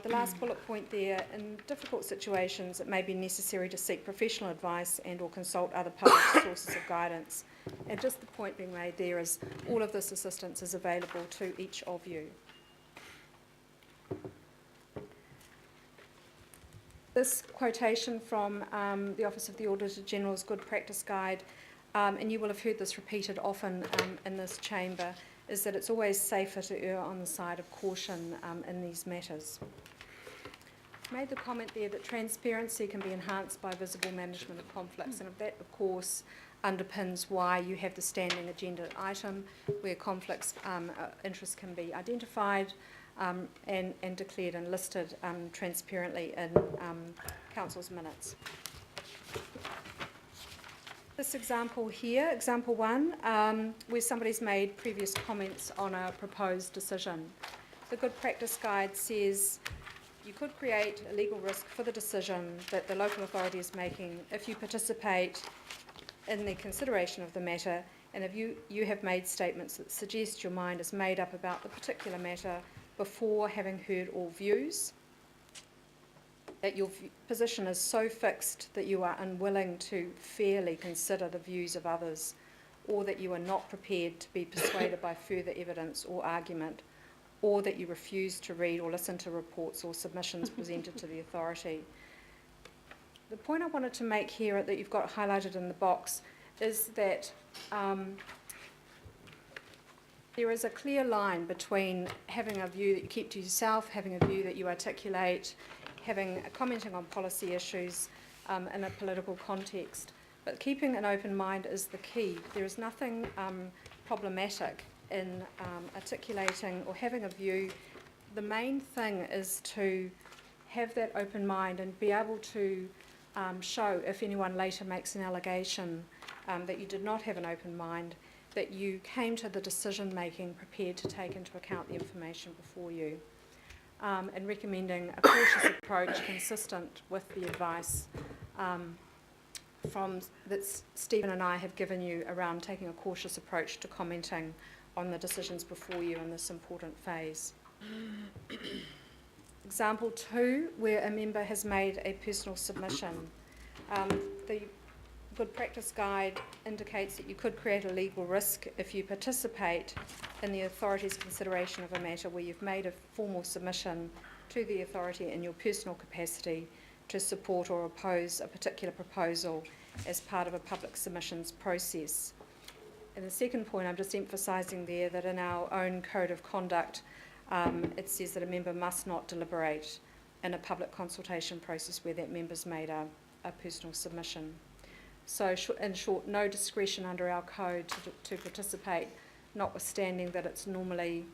The last bullet point there, in difficult situations, it may be necessary to seek professional advice and or consult other public sources of guidance. And just the point being made there is all of this assistance is available to each of you. This quotation from the Office of the Auditor General's Good Practice Guide, and you will have heard this repeated often in this chamber, is that it's always safer to err on the side of caution in these matters. I made the comment there that transparency can be enhanced by visible management of conflicts, and that, of course, underpins why you have the standing agenda item where conflicts interest can be identified and declared and listed transparently in Council's minutes. This example here, example 1, where somebody's made previous comments on a proposed decision. The Good Practice Guide says you could create a legal risk for the decision that the local authority is making if you participate in the consideration of the matter, and if you have made statements that suggest your mind is made up about the particular matter before having heard all views, that your position is so fixed that you are unwilling to fairly consider the views of others, or that you are not prepared to be persuaded by further evidence or argument, or that you refuse to read or listen to reports or submissions presented to the authority. The point I wanted to make here that you've got highlighted in the box is that there is a clear line between having a view that you keep to yourself, having a view that you articulate, commenting on policy issues in a political context. But keeping an open mind is the key. There is nothing problematic in articulating or having a view. The main thing is to have that open mind and be able to show, if anyone later makes an allegation that you did not have an open mind, that you came to the decision making prepared to take into account the information before you. And recommending a cautious approach consistent with the advice that Stephen and I have given you around taking a cautious approach to commenting on the decisions before you in this important phase. Example 2, where a member has made a personal submission. The Good Practice Guide indicates that you could create a legal risk if you participate in the authority's consideration of a matter where you've made a formal submission to the authority in your personal capacity to support or oppose a particular proposal as part of a public submissions process. And the second point, I'm just emphasising there that in our own code of conduct, it says that a member must not deliberate in a public consultation process where that member's made a personal submission. So in short, no discretion under our code to participate, notwithstanding that it's normally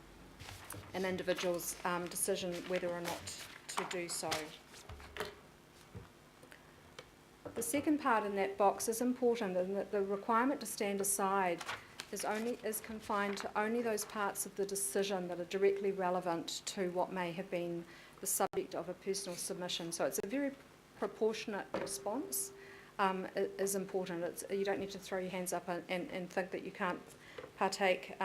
an individual's decision whether or not to do so. The second part in that box is important, in that the requirement to stand aside is confined to only those parts of the decision that are directly relevant to what may have been the subject of a personal submission. So it's a very proportionate response. Is important. You don't need to throw your hands up and think that you can't partake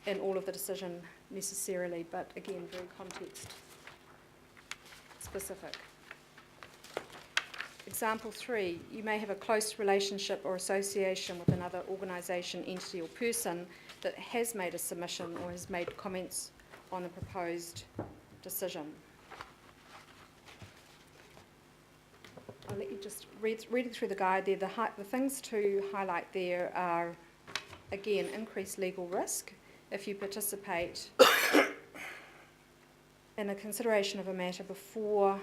in all of the decision necessarily, but again, very context specific. Example 3, you may have a close relationship or association with another organisation, entity or person that has made a submission or has made comments on a proposed decision. I'll let you just reading through the guide there. The things to highlight there are, again, increased legal risk if you participate in a consideration of a matter before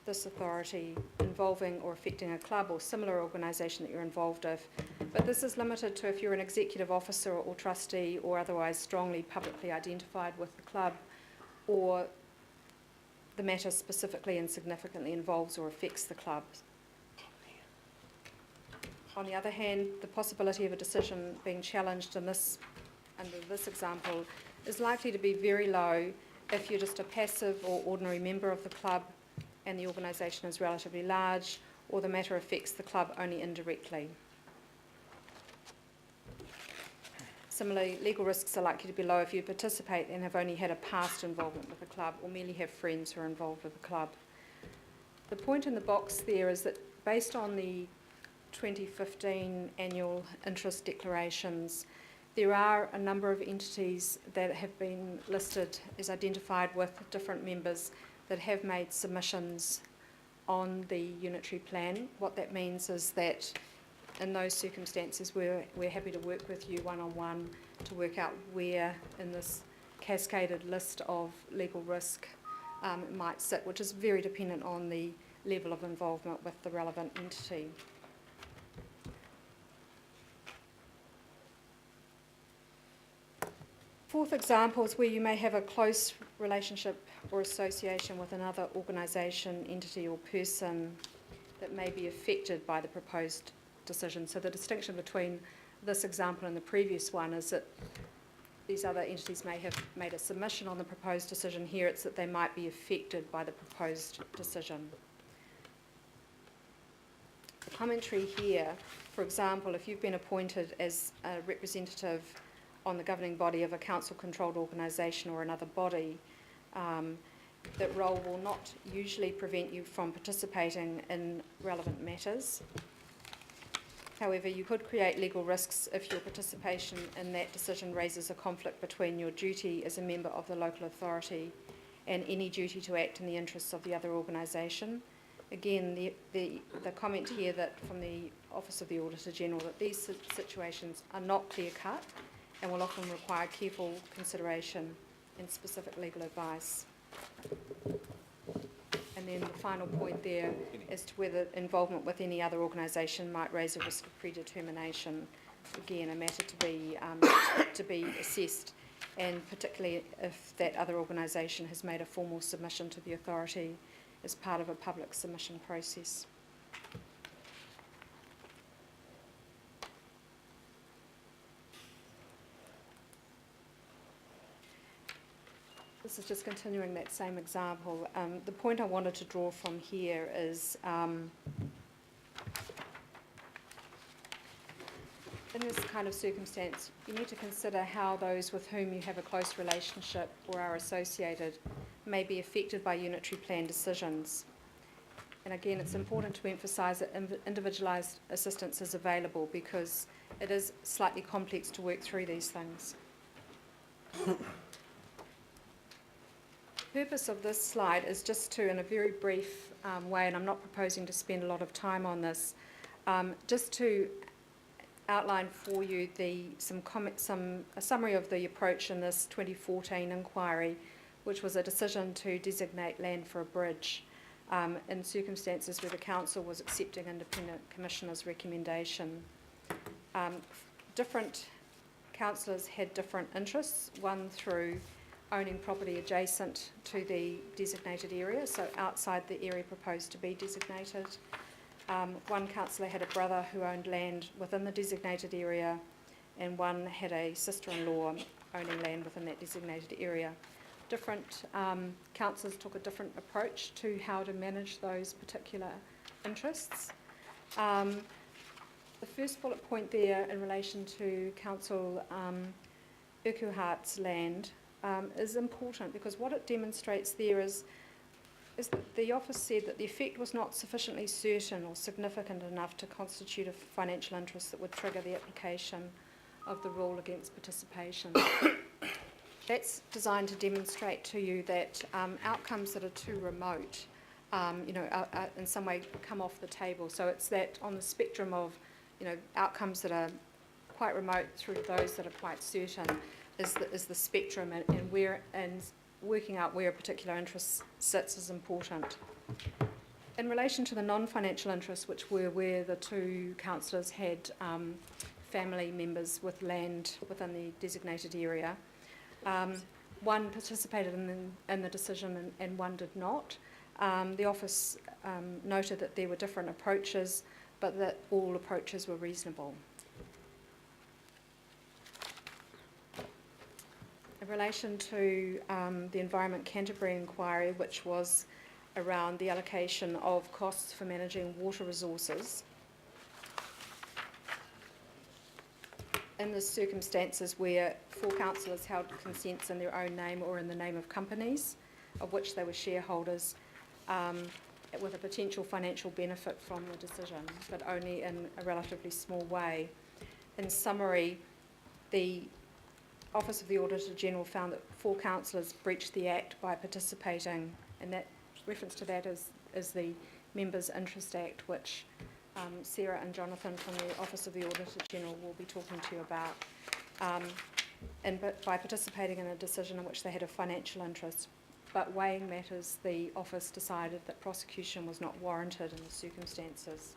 this authority involving or affecting a club or similar organisation that you're involved with. But this is limited to if you're an executive officer or trustee or otherwise strongly publicly identified with the club, or the matter specifically and significantly involves or affects the club. On the other hand, the possibility of a decision being challenged under this example is likely to be very low if you're just a passive or ordinary member of the club and the organisation is relatively large, or the matter affects the club only indirectly. Similarly, legal risks are likely to be low if you participate and have only had a past involvement with the club or merely have friends who are involved with the club. The point in the box there is that based on the 2015 annual interest declarations, there are a number of entities that have been listed as identified with different members that have made submissions on the unitary plan. What that means is that in those circumstances we're happy to work with you one-on-one to work out where in this cascaded list of legal risk it might sit, which is very dependent on the level of involvement with the relevant entity. Fourth example is where you may have a close relationship or association with another organisation, entity or person that may be affected by the proposed decision. So the distinction between this example and the previous one is that these other entities may have made a submission on the proposed decision. Here it's that they might be affected by the proposed decision. The commentary here, for example, if you've been appointed as a representative on the governing body of a council-controlled organisation or another body, that role will not usually prevent you from participating in relevant matters. However, you could create legal risks if your participation in that decision raises a conflict between your duty as a member of the local authority and any duty to act in the interests of the other organisation. Again, the comment here that from the Office of the Auditor General that these situations are not clear-cut and will often require careful consideration and specific legal advice. And then the final point there as to whether involvement with any other organisation might raise a risk of predetermination. Again, a matter to be assessed, and particularly if that other organisation has made a formal submission to the authority as part of a public submission process. This is just continuing that same example. The point I wanted to draw from here is in this kind of circumstance, you need to consider how those with whom you have a close relationship or are associated may be affected by unitary plan decisions. And again, it's important to emphasise that individualised assistance is available because it is slightly complex to work through these things. The purpose of this slide is just to, in a very brief way, and I'm not proposing to spend a lot of time on this, just to outline for you a summary of the approach in this 2014 inquiry, which was a decision to designate land for a bridge in circumstances where the council was accepting independent commissioner's recommendation. Different councillors had different interests, one through owning property adjacent to the designated area, so outside the area proposed to be designated. One councillor had a brother who owned land within the designated area, and one had a sister-in-law owning land within that designated area. Different councillors took a different approach to how to manage those particular interests. The first bullet point there in relation to Council Urquhart's land is important because what it demonstrates there is that the office said that the effect was not sufficiently certain or significant enough to constitute a financial interest that would trigger the application of the rule against participation. That's designed to demonstrate to you that outcomes that are too remote, are in some way come off the table. So it's that on the spectrum of, outcomes that are quite remote through those that are quite certain is the spectrum, and working out where a particular interest sits is important. In relation to the non-financial interests, which were where the two councillors had family members with land within the designated area, one participated in the decision and one did not. The office noted that there were different approaches, but that all approaches were reasonable. In relation to the Environment Canterbury inquiry, which was around the allocation of costs for managing water resources, in the circumstances where four councillors held consents in their own name or in the name of companies of which they were shareholders, with a potential financial benefit from the decision, but only in a relatively small way. In summary, the Office of the Auditor General found that four councillors breached the Act by participating, and that reference to that is the Members' Interest Act, which Sarah and Jonathan from the Office of the Auditor General will be talking to you about, and by participating in a decision in which they had a financial interest. But weighing matters, the office decided that prosecution was not warranted in the circumstances.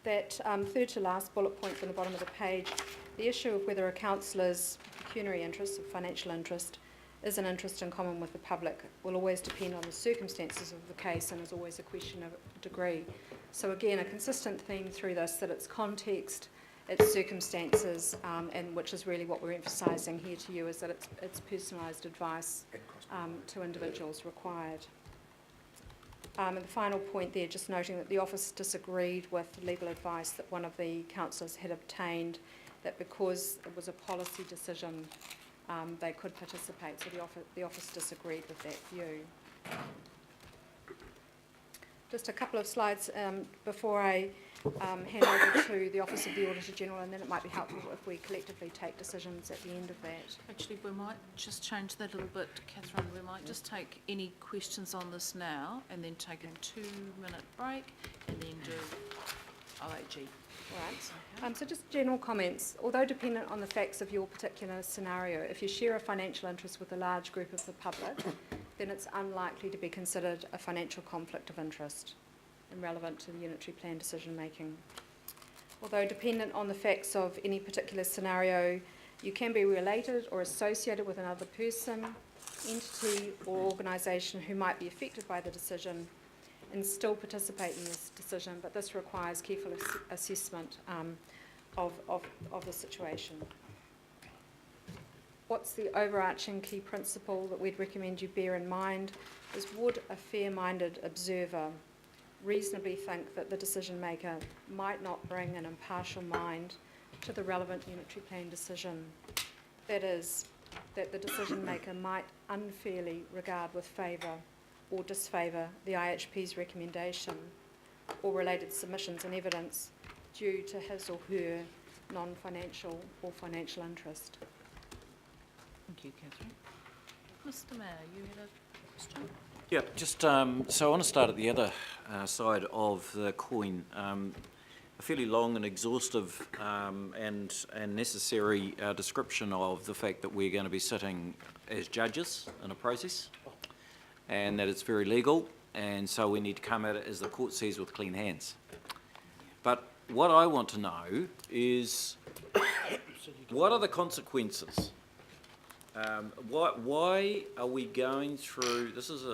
That third to last bullet point from the bottom of the page, the issue of whether a councillor's pecuniary interest or financial interest is an interest in common with the public will always depend on the circumstances of the case and is always a question of degree. So again, a consistent theme through this, that it's context, its circumstances, and which is really what we're emphasising here to you, is that it's personalised advice to individuals required. And the final point there, just noting that the office disagreed with legal advice that one of the councillors had obtained, that because it was a policy decision, they could participate. So the office disagreed with that view. Just a couple of slides before I hand over to the Office of the Auditor General, and then it might be helpful if we collectively take decisions at the end of that. Actually, we might just change that a little bit, Catherine. We might just take any questions on this now and then take a 2-minute break and then do OAG. Right. So just general comments. Although dependent on the facts of your particular scenario, if you share a financial interest with a large group of the public, then it's unlikely to be considered a financial conflict of interest and relevant to the unitary plan decision making. Although dependent on the facts of any particular scenario, you can be related or associated with another person, entity or organisation who might be affected by the decision and still participate in this decision, but this requires careful assessment of the situation. What's the overarching key principle that we'd recommend you bear in mind is, would a fair-minded observer reasonably think that the decision maker might not bring an impartial mind to the relevant unitary plan decision? That is, that the decision maker might unfairly regard with favour or disfavour the IHP's recommendation or related submissions and evidence due to his or her non-financial or financial interest. Thank you, Catherine. Mr. Mayor, you had a question? Yeah, just so I want to start at the other side of the coin. A fairly long and exhaustive and necessary description of the fact that we're going to be sitting as judges in a process, and that it's very legal, and so we need to come at it, as the court says, with clean hands. But what I want to know is, what are the consequences? Why are we going through? This is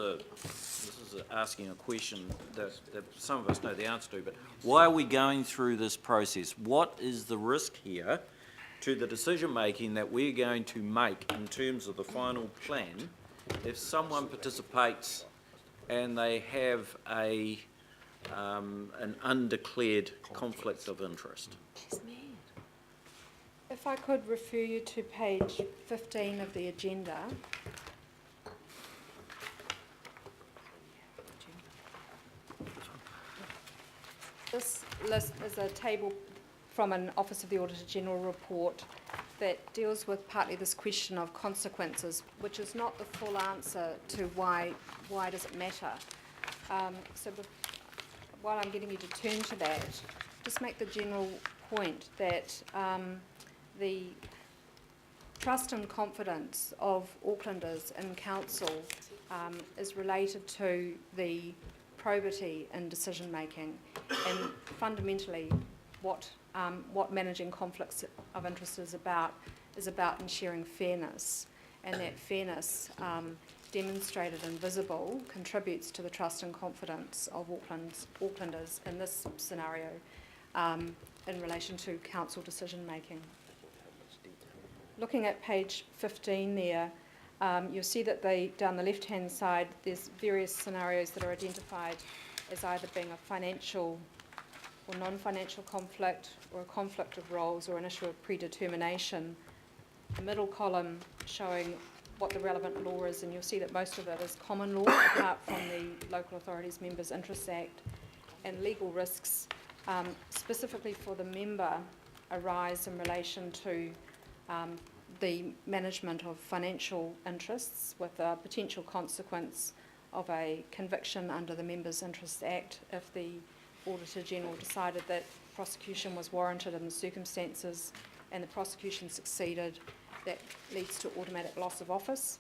asking a question that some of us know the answer to. But why are we going through this process? What is the risk here to the decision making that we're going to make in terms of the final plan if someone participates and they have an undeclared conflict of interest? If I could refer you to page 15 of the agenda. This list is a table from an Office of the Auditor General report that deals with partly this question of consequences, which is not the full answer to why does it matter. So while I'm getting you to turn to that, just make the general point that the trust and confidence of Aucklanders in council is related to the probity in decision making, and fundamentally what managing conflicts of interest is about ensuring fairness, and that fairness demonstrated and visible contributes to the trust and confidence of Aucklanders in this scenario in relation to council decision making. Looking at page 15 there, you'll see that down the left-hand side there's various scenarios that are identified as either being a financial or non-financial conflict, or a conflict of roles, or an issue of predetermination. The middle column showing what the relevant law is, and you'll see that most of it is common law, apart from the Local Authorities Members' Interests Act. And legal risks, specifically for the member, arise in relation to the management of financial interests, with a potential consequence of a conviction under the Members' Interests Act if the Auditor General decided that prosecution was warranted in the circumstances and the prosecution succeeded. That leads to automatic loss of office.